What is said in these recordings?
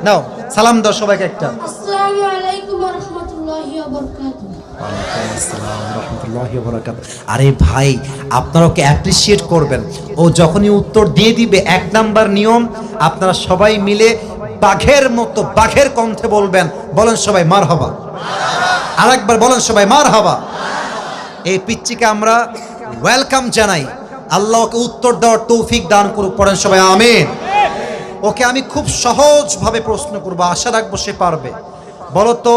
দাও সালাম দাও সবাইকে একটা। আসসালামু আলাইকুম ওয়া রাহমাতুল্লাহি ওয়া বারাকাতুহু। ওয়ালাইকুম আসসালাম ওয়া রাহমাতুল্লাহি ওয়া বারাকাতুহু। আরে ভাই আপনারা ওকে অ্যাপ্রিশিয়েট করবেন। ও যখনই উত্তর দিয়ে দিবে 1 নাম্বার নিয়ম, আপনারা সবাই মিলে বাঘের মতো বাঘের কণ্ঠে বলবেন। বলেন সবাই মারহাবা। আরেকবার বলেন সবাই মারহাবা। এই পিচ্চিকে আমরা ওয়েলকাম জানাই। আল্লাহ ওকে উত্তর দেওয়ার তৌফিক দান করুক। পড়েন সবাই আমিন। ওকে আমি খুব সহজভাবে প্রশ্ন করব, আশা রাখবো সে পারবে। বলো তো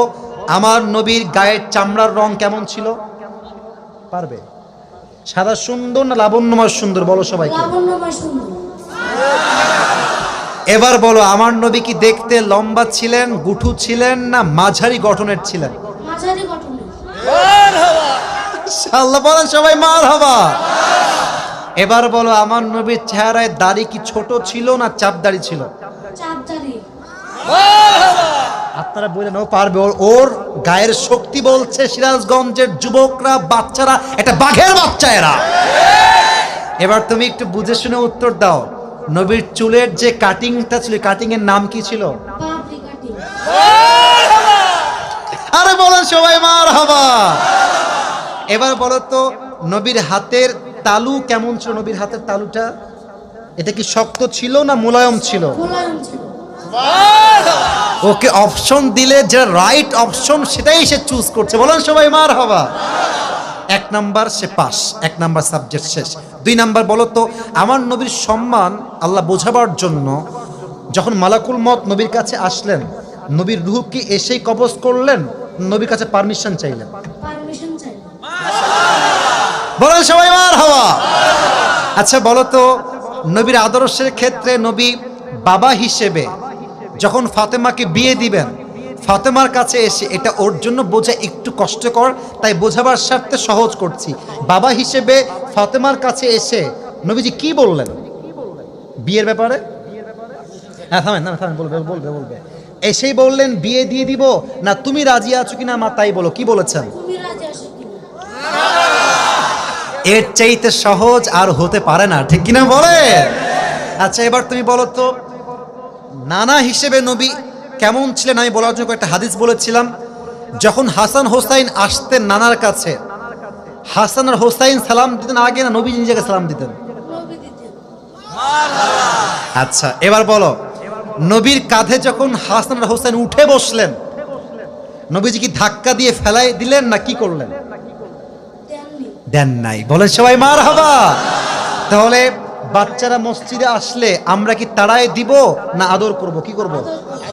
আমার নবীর গায়ের চামড়ার রং কেমন ছিল? পারবে? সাদা সুন্দর না লাবণ্যময় সুন্দর? বলো সবাইকে। লাবণ্যময় সুন্দর। এবার বলো আমার নবী কি দেখতে লম্বা ছিলেন, গুঠু ছিলেন, না মাঝারি গঠনের ছিলেন? মাঝারি গঠনের। ইনশাআল্লাহ বলেন সবাই মারহাবা। এবার বলো আমার নবীর চেহারায় দাড়ি কি ছোট ছিল না চাপ দাড়ি ছিল? চাপদারি। আপনারা বললেন ও পারবে। ওর গায়ের শক্তি বলছে সিরাজগঞ্জের যুবকরা, বাচ্চারা, এটা বাঘের বাচ্চা এরা। এবার তুমি একটু বুঝে শুনে উত্তর দাও। নবীর চুলের যে কাটিংটা ছিল, কাটিং এর নাম কি ছিল? পাপড়ি কাটিং। আরে বলেন সবাই মারহাবা। এবার বলো তো নবীর হাতের তালু কেমন ছিল? নবীর হাতের তালুটা এটা কি শক্ত ছিল না মোলায়েম ছিল? মোলায়েম ছিল। ওকে অপশন দিলে যেটা রাইট অপশন সেটাই সে চুজ করছে। বলেন সবাই মারহাবা। 1 নাম্বার সে পাস, 1 নাম্বার সাবজেক্ট শেষ। 2 নাম্বার বলো তো আমার নবীর সম্মান আল্লাহ বোঝাবার জন্য যখন মালাকুল মত নবীর কাছে আসলেন, নবীর রূহ কি এসেই কবজ করলেন, নবীর কাছে পারমিশন চাইলেন? পারমিশন চাই। বলেন সবাই মারহাবা। আচ্ছা বলো তো নবীর আদর্শের ক্ষেত্রে নবী বাবা হিসেবে যখন ফাতেমাকে বিয়ে দিবেন, ফাতেমার কাছে এসে, এটা ওর জন্য বোঝা একটু কষ্টকর, তাই বোঝাবার স্বার্থে সহজ করছি। বাবা হিসেবে ফাতেমার কাছে এসে নবীজি কি বললেন বিয়ের ব্যাপারে? হ্যাঁ থামেন থামেন, বলবে বলবে বলবে। এসেই বললেন বিয়ে দিয়ে দিব, না তুমি রাজি আছো কিনা মা তাই বলো, কি বলেছেন? তুমি রাজি আছো কিনা? এর চাইতে সহজ আর হতে পারে না, ঠিক কিনা বলে? আচ্ছা এবার তুমি বলো তো নানা হিসেবে নবী কেমন ছিলেন? আমি বলার জন্য একটা হাদিস বলেছিলাম। যখন হাসান হোসাইন আসতেন নানার কাছে, হাসান আর হোসাইন সালাম দিতেন আগে না নবী নিজেকে সালাম দিতেন? নবী দিতেন। আচ্ছা এবার বলো নবীর কাঁধে যখন হাসান আর হোসাইন উঠে বসলেন, নবীজি কি ধাক্কা দিয়ে ফেলাই দিলেন না কি করলেন? দেননি। দেন নাই। বলেন সবাই মারহাবা। তাহলে বাচ্চারা মসজিদে আসলে আমরা কি তাড়ায় দিব না আদর করব, কি করব? আদর